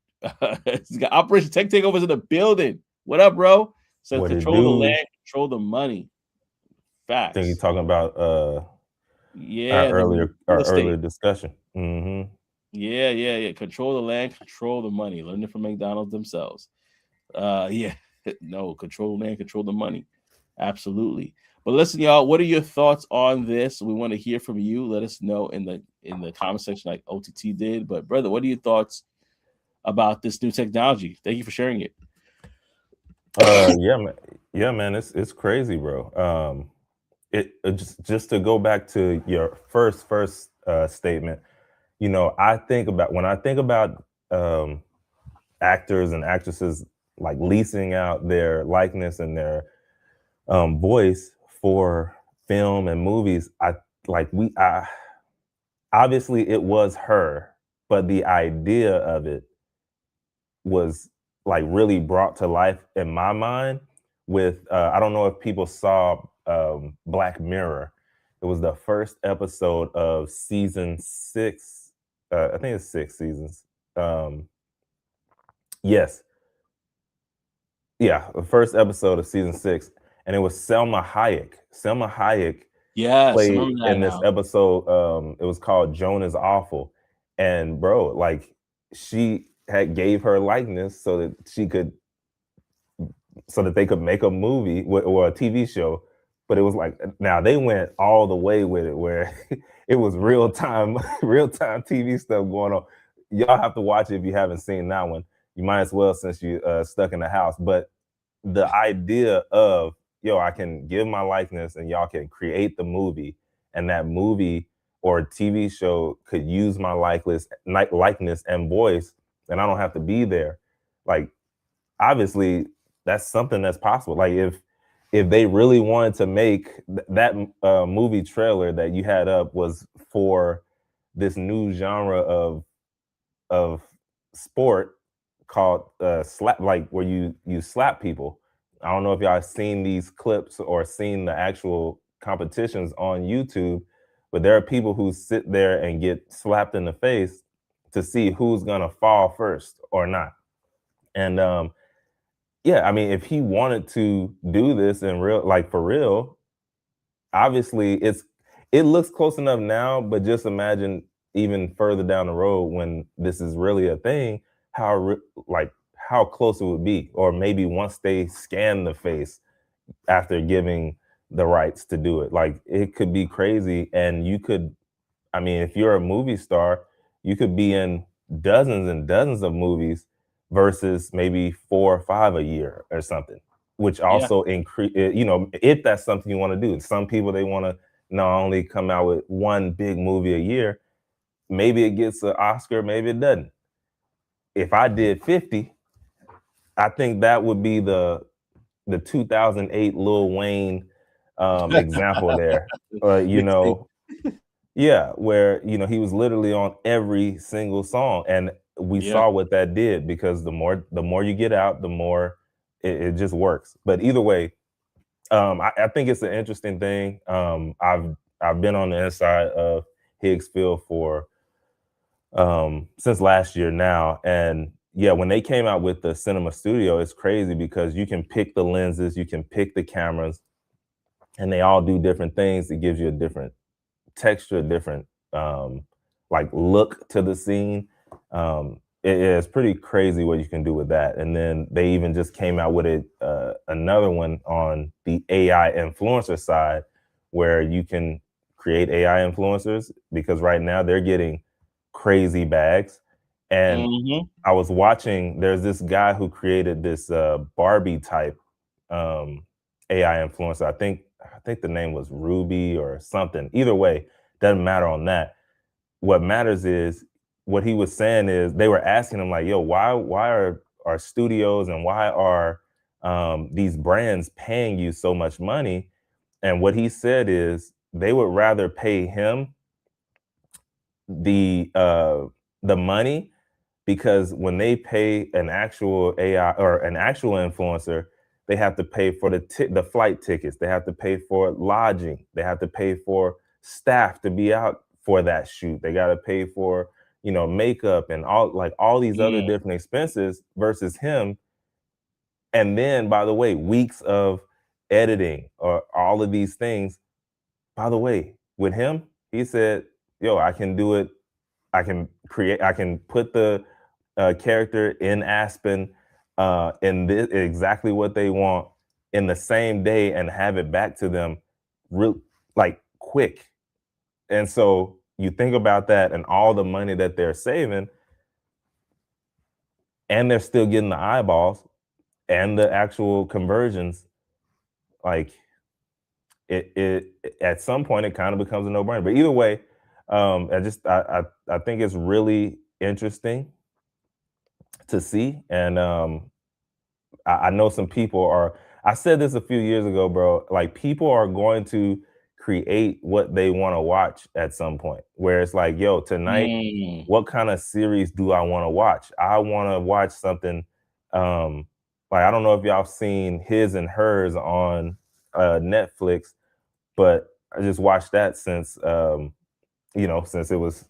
Operation Tech Takeovers in the building. What up, bro? Says What it control the do? land, control the money. I think you're Facts. talking about Yeah, the real our estate. earlier discussion. Mm-hmm. Yeah. Control the land, control the money. Learn it from McDonald's themselves. Yeah, no, control the land, control the money. Absolutely. But listen, y'all, what are your thoughts on this? We want to hear from you. Let us know in the comment section, like OTT did. But brother, what are your thoughts about this new technology? Thank you for sharing it. Yeah, man. Yeah, man. It's crazy, bro. Just to go back to your first statement. You know, when I think about actors and actresses like leasing out their likeness and their voice for film and movies. I obviously it was her, but the idea of it was like really brought to life in my mind with I don't know if people saw Black Mirror. It was the first episode of season 6. I think it's 6 seasons. Yes, yeah, the first episode of season 6, and it was Selma Hayek. Selma Hayek Yes, I played remember that in this now. episode. It was called Joan is Awful, and bro, like she had gave her likeness so that so that they could make a movie or a TV show. But it was like now they went all the way with it, where it was real time, real time TV stuff going on. Y'all have to watch it if you haven't seen that one. You might as well since you stuck in the house. But the idea of I can give my likeness and y'all can create the movie, and that movie or TV show could use my likeness and voice, and I don't have to be there. Like obviously that's something that's possible. Like if they really wanted to make that movie trailer that you had up was for this new genre of sport called slap, like where you slap people. I don't know if y'all have seen these clips or seen the actual competitions on YouTube, but there are people who sit there and get slapped in the face to see who's gonna fall first or not. And yeah, I mean, if he wanted to do this in real, like for real, obviously it looks close enough now, but just imagine even further down the road when this is really a thing, like how close it would be, or maybe once they scan the face after giving the rights to do it, like it could be crazy. And you could, I mean, if you're a movie star, you could be in dozens and dozens of movies versus maybe 4 or 5 a year or something, which Yeah, also increase, if that's something you want to do. Some people, they want to not only come out with one big movie a year, maybe it gets an Oscar, maybe it doesn't. If I did 50, I think that would be the 2008 Lil Wayne example there. You mixtape. know, yeah, where he was literally on every single song, and we Yeah, saw what that did, because the more you get out, the more it just works. But either way, I think it's an interesting thing. I've been on the inside of Higgsfield for since last year now, and yeah, when they came out with the cinema studio, it's crazy because you can pick the lenses, you can pick the cameras, and they all do different things. It gives you a different texture, different like look to the scene. It's pretty crazy what you can do with that. And then they even just came out with another one on the AI influencer side, where you can create AI influencers, because right now they're getting crazy bags. And I was watching, there's this guy who created this Barbie type AI influencer. I think the name was Ruby or something. Either way, doesn't matter on that. What matters is, what he was saying is, they were asking him like, yo, why are studios and why are these brands paying you so much money? And what he said is, they would rather pay him the money, because when they pay an actual AI or an actual influencer, they have to pay for the flight tickets, they have to pay for lodging, they have to pay for staff to be out for that shoot, they got to pay for, you know, makeup and all these other different expenses, versus him. And then, by the way, weeks of editing or all of these things. By the way, with him, he said, yo, I can do it. I can put the character in Aspen in this, exactly what they want, in the same day, and have it back to them real, like, quick. And so you think about that and all the money that they're saving, and they're still getting the eyeballs and the actual conversions. Like, it at some point it kind of becomes a no-brainer. But either way, I think it's really interesting to see. And I know some people are, I said this a few years ago, bro, like, people are going to create what they want to watch at some point, where it's like, yo, tonight, what kind of series do I want to watch? I want to watch something like, I don't know if y'all seen His and Hers on Netflix, but I just watched that since since it was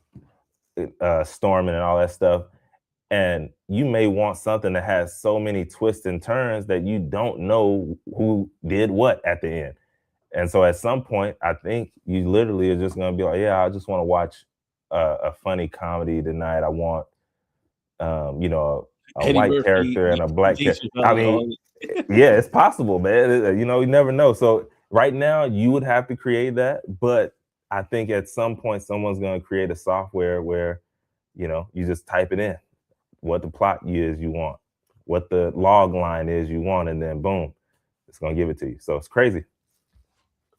storming and all that stuff. And you may want something that has so many twists and turns that you don't know who did what at the end. And so at some point, I think you literally are just going to be like, yeah, I just want to watch a funny comedy tonight. I want, a Eddie white Murphy, character and a black Dave character. I Chappelle, mean, yeah, it's possible, man. You never know. So right now, you would have to create that. But I think at some point, someone's going to create a software where, you just type it in, what the plot is you want, what the log line is you want, and then boom, it's going to give it to you. So it's crazy.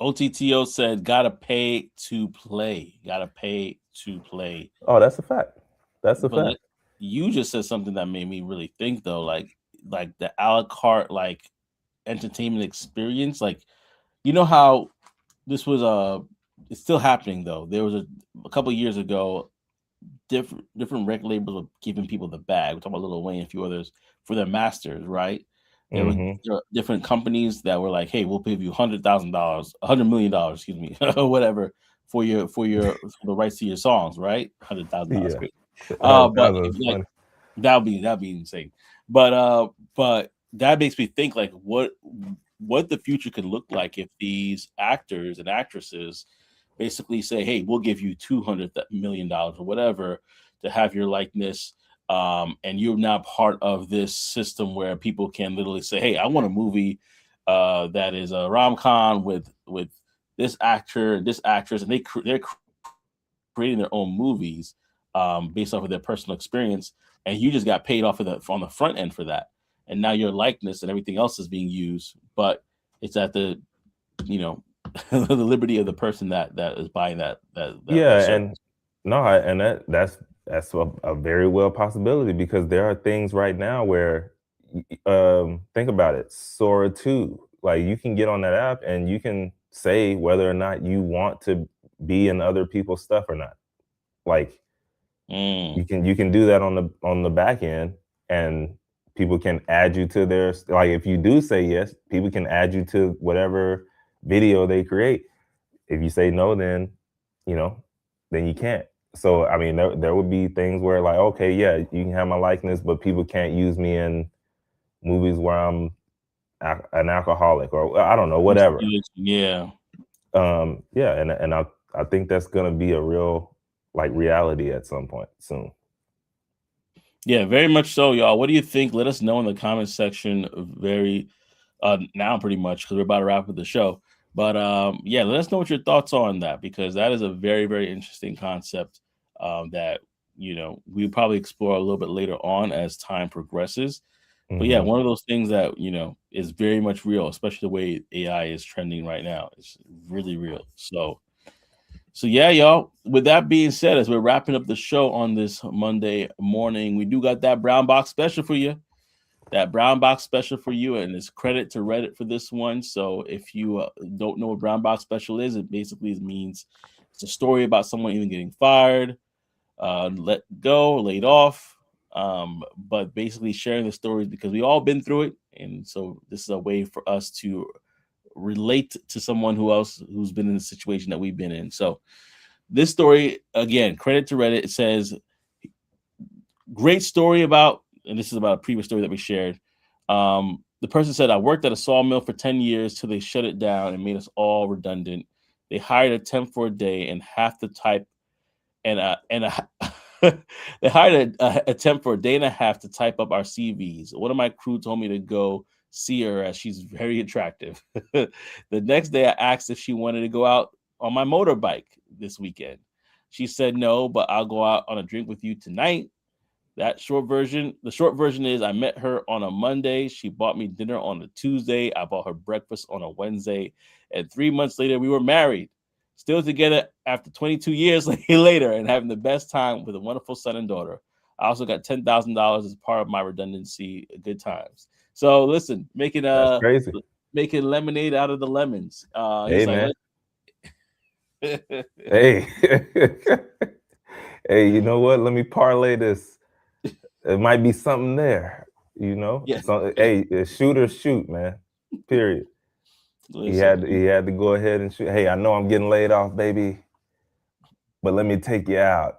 OTTO said, gotta pay to play. Gotta pay to play. Oh, that's a fact. That's a fact. You just said something that made me really think, though, like the a la carte, like, entertainment experience. Like, you know how this was it's still happening, though. There was a couple of years ago, different record labels were giving people the bag. We're talking about Lil Wayne and a few others for their masters, right? There were different companies that were like, "Hey, we'll pay you $100,000, $100 million, excuse me, whatever, for the rights to your songs, right? $100,000, Yeah. great. But if, 100,000 is like, funny. that'd be insane. But that makes me think, like, what the future could look like if these actors and actresses basically say, "Hey, we'll give you $200 million or whatever to have your likeness." And you're now part of this system where people can literally say, "Hey, I want a movie that is a rom-com with this actor and this actress," and they're creating their own movies based off of their personal experience, and you just got paid off of on the front end for that, and now your likeness and everything else is being used, but it's at the the liberty of the person that is buying that Yeah, service. and no, and that's a very well possibility, because there are things right now where, think about it, Sora 2, like, you can get on that app and you can say whether or not you want to be in other people's stuff or not. Like, you can do that on the back end, and people can add you to their, like, if you do say yes, people can add you to whatever video they create. If you say no, then you know then you can't. So I mean, there would be things where, like, okay, yeah, you can have my likeness, but people can't use me in movies where I'm an alcoholic, or I don't know, whatever. Yeah. Yeah, and I think that's gonna be a real, like, reality at some point soon. Yeah, very much so, y'all. What do you think? Let us know in the comment section very now, pretty much, because we're about to wrap up the show. But yeah, let us know what your thoughts are on that, because that is a very, very interesting concept that we'll probably explore a little bit later on as time progresses. But yeah, Mhm. one of those things that is very much real, especially the way AI is trending right now. It's really real. So yeah, y'all. With that being said, as we're wrapping up the show on this Monday morning, we do got that brown box special for you. That brown box special for you, and it's credit to Reddit for this one. So if you don't know what brown box special is, it basically means it's a story about someone either getting fired, let go, laid off, but basically sharing the stories because we all been through it, and so this is a way for us to relate to someone who else who's been in the situation that we've been in. So this story, again, credit to Reddit. It says, great story about, and this is about a previous story that we shared. The person said, I worked at a sawmill for 10 years till they shut it down and made us all redundant. They hired a temp for a day and half the type, and they hired a temp for a day and a half to type up our CVs. One of my crew told me to go see her as she's very attractive. The next day, I asked if she wanted to go out on my motorbike this weekend. She said no, but I'll go out on a drink with you tonight. The short version is I met her on a Monday. She bought me dinner on a Tuesday. I bought her breakfast on a Wednesday. And 3 months later, we were married. Still together after 22 years later and having the best time with a wonderful son and daughter. I also got $10,000 as part of my redundancy. Good times. So listen, That's crazy. making lemonade out of the lemons. Hey, He's like, man. Hey. Hey, you know what? Let me parlay this. It might be something there, you know? yeah, So, hey, shoot or shoot, man. Period. listen, He had to go ahead and shoot. Hey, I know I'm getting laid off, baby, but let me take you out.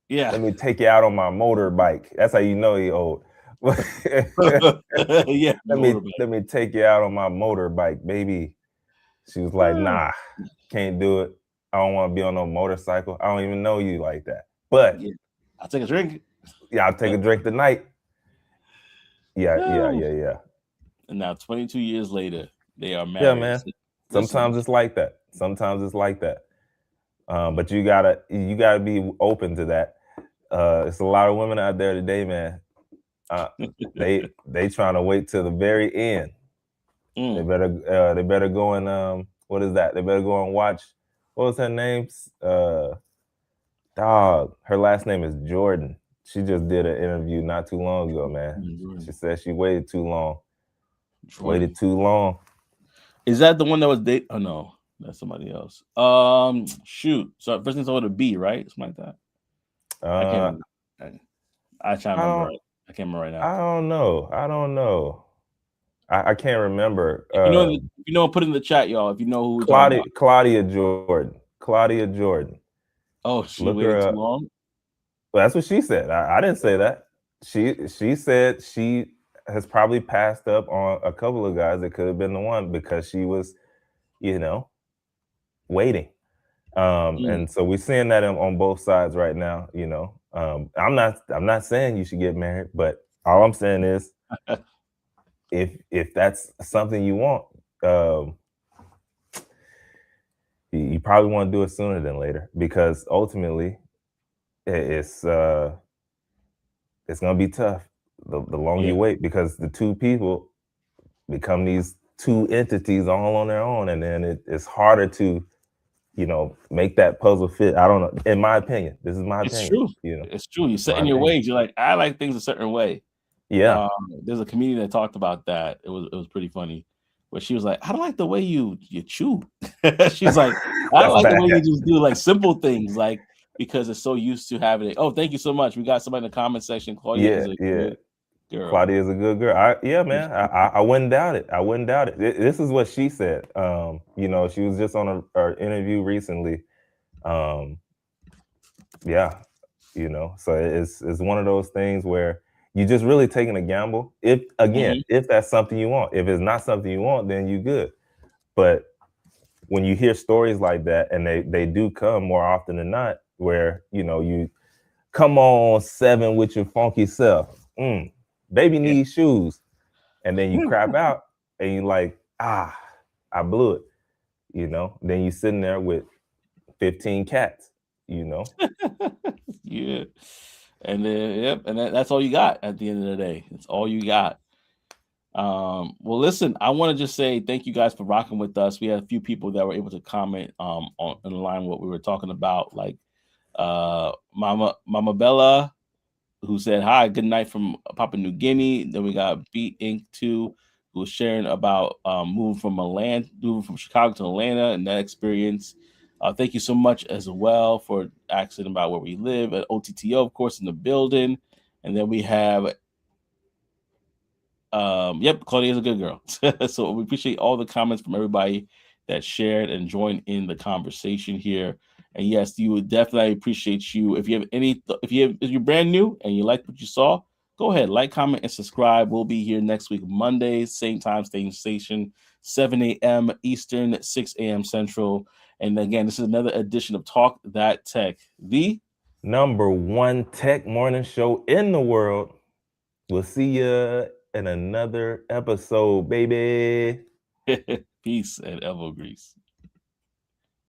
yeah, Let me take you out on my motorbike. That's how you know he old. yeah, motorbike. Let me take you out on my motorbike, baby. She was like, nah, can't do it. I don't want to be on no motorcycle. I don't even know you like that. But Yeah, I'll take a drink. yeah, I'll take a drink tonight. Yeah, yeah, No. yeah, yeah. And now 22 years later, they are Yeah, married. man. Listen, Sometimes it's like that. Sometimes it's like that. But you gotta be open to that. It's a lot of women out there today, man. Uh, they trying to wait till the very end. mm, They better go and what is that? They better go and watch. What was her name? Dog. Her last name is Jordan. She just did an interview not too long ago, man. She Jordan. said she waited too long. Waited Jordan. too long. Is that the one that was date? Oh no, that's somebody else. Shoot. So first thing started with a B, right? Something like that. I can't Uh, remember. I try to I remember. don't. Right. I can't remember right now. I don't know. I don't know. I can't remember. If you know, put it in the chat, y'all. If you know who we're talking about. Claudia Jordan. Claudia Jordan. Oh, she Look her waited too up. long. Well, that's what she said. I didn't say that. She said she has probably passed up on a couple of guys that could have been the one because she was, you know, waiting. Mm. And so we're seeing that on both sides right now. You know, I'm not saying you should get married, but all I'm saying is if that's something you want, um, you probably want to do it sooner than later because ultimately it's it's gonna be tough the longer Yeah, you wait because the two people become these two entities all on their own, and then it's harder to make that puzzle fit. I don't know. In my opinion, this is my it's opinion. true. You know, It's true. You're it's my setting your opinion. ways. You're like, I like things a certain way. Yeah, Um, there's a comedian that talked about that. It was pretty funny. Where she was like, I don't like the way you chew. She's like, I don't that's like the bad. way you just do like simple things, like because it's so used to having it. Oh, thank you so much. We got somebody in the comment section. Claudia Yeah, is a yeah. good girl. Claudia is a good girl. Yeah, man. I wouldn't doubt it. I wouldn't doubt it. This is what she said. She was just on a interview recently. Um, yeah, so it's one of those things where you're just really taking a gamble. Hmm. If that's something you want. If it's not something you want, then you good. But when you hear stories like that, and they do come more often than not, where you come on 7 with your funky self, baby Yeah. needs shoes, and then you crap out, and you like, I blew it. you know. Then you sitting there with 15 cats, you know. Yeah. And then, yep, and that's all you got at the end of the day. It's all you got. Well, listen, I want to just say thank you guys for rocking with us. We had a few people that were able to comment on in line what we were talking about, like Mama Bella, who said hi, good night from Papua New Guinea. Then we got Beat Inc. 2, who was sharing about moving from Chicago to Atlanta and that experience. Thank you so much as well for asking about where we live at OTTO, of course, in the building. And then we have yep, Claudia's a good girl. So we appreciate all the comments from everybody that shared and joined in the conversation here. And yes, you would definitely appreciate you if you have if you're brand new and you like what you saw, go ahead, like, comment, and subscribe. We'll be here next week, Monday, same time, same station, 7 a.m. Eastern, 6 a.m. Central. And again, this is another edition of Talk That Tech, the #1 tech morning show in the world. We'll see you in another episode, baby. Peace and elbow grease.